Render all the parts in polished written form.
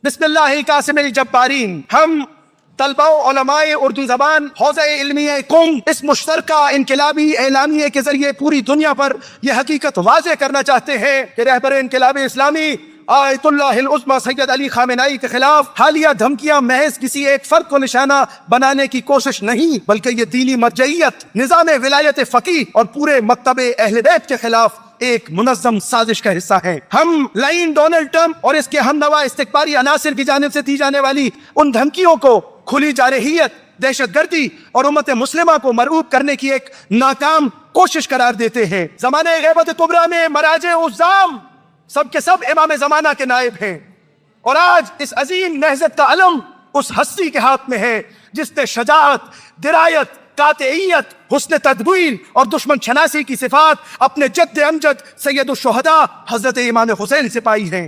बिस्मिल्लाह कासिम जब्बारीन। हम तलबा उलमाए उर्दू जबान हौज़ा इल्मिया कौम इस मुश्तरका इनकलाबी एलानिये के जरिए पूरी दुनिया पर यह हकीकत वाज़े करना चाहते हैं कि रहबर इनकलाब इस्लामी आयतुल्लाहिल उज़्मा सैयद अली खामेनेई के खिलाफ हालिया धमकियां महज किसी एक फर्द को निशाना बनाने की कोशिश नहीं, बल्कि ये दीनी मरजइयत, निज़ाम विलायत फ़क़ीह और पूरे मकतबे अहले बैत के खिलाफ एक मुनज़्ज़म साजिश का हिस्सा है। हम लाइन डोनाल्ड ट्रंप और इसके हमनवा इस्तिकबारी अनासिर की जानिब से दी जाने वाली उन धमकियों को खुली जारहियत, दहशतगर्दी और उम्मत मुस्लिमा को मरऊब करने की एक नाकाम कोशिश करार देते हैं। ज़माने ग़ैबत कुबरा में मराजे उज़्ज़ाम सब के सब इमाम ज़माना के नायब हैं, और आज इस अजीम नहज़त का अलम उस हस्ती के हाथ में है जिसने शजाअत, दिरायत, कातियत, हुस्न तदबीर और दुश्मन शनासी की सिफात अपने जद्द अमजद सैयदुश शुहदा हज़रत इमाम हुसैन से पाई हैं।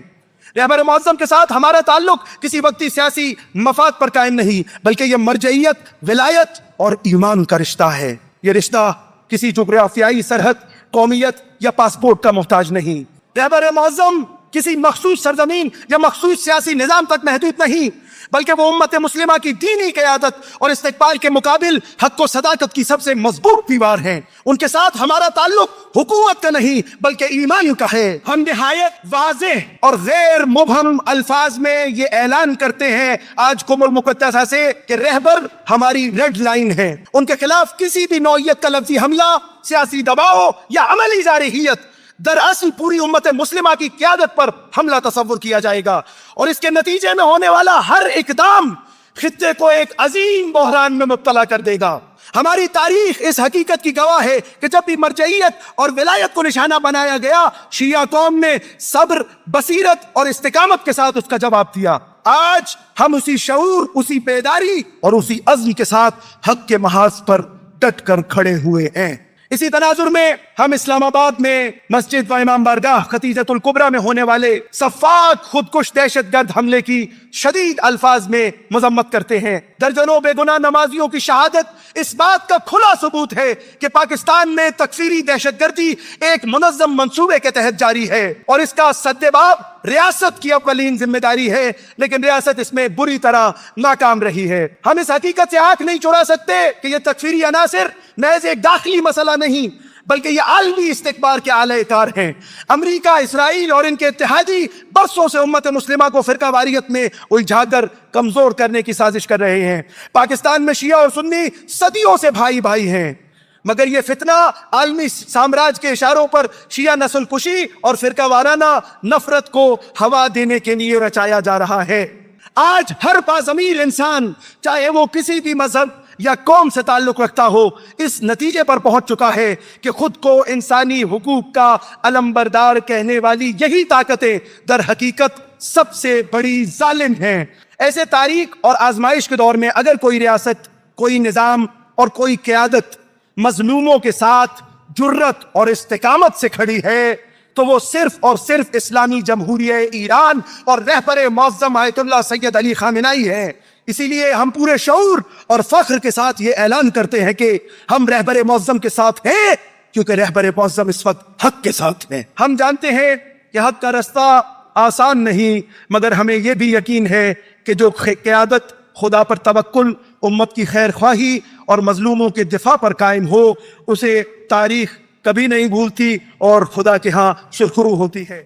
रहबर मुअज़्ज़म के साथ हमारा ताल्लुक किसी वक्ती सियासी मफाद पर कायम नहीं, बल्कि यह मरजइयत, विलायत और ईमान का रिश्ता है। यह रिश्ता किसी जोग्राफियाई सरहद, कौमियत या पासपोर्ट का मोहताज नहीं। रहबर मुअज़्ज़म किसी मखसूस सरजमीन या मखसूस सियासी निज़ाम तक महदूद नहीं, बल्कि वो उम्मत मुस्लिमा की दीनी क़यादत और इस्तिक़बाल के मुकाबिल हक़ व सदाकत की सबसे मजबूत दीवार है। उनके साथ हमारा ताल्लुक हुकूमत का नहीं बल्कि ईमान का है। हम निहायत वाज़ेह और गैर मुबहम अल्फाज में ये ऐलान करते हैं आज कुमुल मुक़द्दसा से कि रहबर हमारी रेड लाइन है। उनके खिलाफ किसी भी नौइयत का लफ्ज़ी हमला, सियासी दबाव या अमली जारहियत दरअसल पूरी उम्मत मुस्लिमा की क़यादत पर हमला तसव्वुर किया जाएगा, और इसके नतीजे में होने वाला हर इक़दाम खित्ते को एक अजीम बहरान में मुब्तला कर देगा। हमारी तारीख इस हकीकत की गवाह है कि जब भी मरजइयत और विलायत को निशाना बनाया गया, शिया कौम ने सब्र, बसीरत और इस्तिकामत के साथ उसका जवाब दिया। आज हम उसी शऊर, उसी बेदारी और उसी अज़्म के साथ हक़ के महाज पर डट कर खड़े हुए हैं। इसी तनाजुर में हम इस्लामाबाद में मस्जिद व इमाम बारगाह खतीजतुल कुबरा में होने वाले सफ़ाक खुदकुश दहशतगर्द हमले की शदीद अल्फाज में मजम्मत करते हैं। दर्जनों बेगुनाह नमाजियों की शहादत इस बात का खुला सबूत है कि पाकिस्तान में तकफीरी दहशतगर्दी एक मुनज़्ज़म मंसूबे के तहत जारी है, और इसका सद्देबाब रियासत की अव्वलीन जिम्मेदारी है, लेकिन रियासत इसमें बुरी तरह नाकाम रही है। हम इस हकीकत से आंख नहीं चुरा सकते कि यह तकफीरी अनासिर महज एक दाखिली मसला नहीं, बल्कि ये आलमी इस्तिकबार के आले कार हैं। अमरीका, इसराइल और इनके इत्तेहादी बरसों से उम्मत मुस्लिमा को फिरका वारियत में उलझाकर कमजोर करने की साजिश कर रहे हैं। पाकिस्तान में शिया और सुन्नी सदियों से भाई भाई हैं, मगर ये फितना आलमी साम्राज्य के इशारों पर शिया नस्ल कुशी और फिरका वाराना नफरत को हवा देने के लिए रचाया जा रहा है। आज हर बाज़मीर इंसान, चाहे वो किसी भी मजहब या कौम से ताल्लुक रखता हो, इस नतीजे पर पहुंच चुका है कि खुद को इंसानी हुकूक का अलमबरदार कहने वाली यही ताकतें दर हकीकत सबसे बड़ी जालिम हैं। ऐसे तारीख और आजमाइश के दौर में अगर कोई रियासत, कोई निज़ाम और कोई क़यादत मजलूमों के साथ जुर्रत और इस्तिकामत से खड़ी है, तो वो सिर्फ और सिर्फ इस्लामी जमहूरिया ईरान और रहबर मुअज़्ज़म आयतुल्लाह सैयद अली खामेनेई है। इसीलिए हम पूरे शऊर और फख्र के साथ ये ऐलान करते हैं कि हम रहबर मुअज़्ज़म के साथ हैं, क्योंकि रहबर मुअज़्ज़म इस वक्त हक के साथ हैं। हम जानते हैं कि हक का रास्ता आसान नहीं, मगर हमें यह भी यकीन है कि जो क़यादत खुदा पर तवक्कुल, उम्मत की खैर ख्वाही और मजलूमों के दिफा पर कायम हो, उसे तारीख कभी नहीं भूलती और खुदा के यहाँ शुक्र होती है।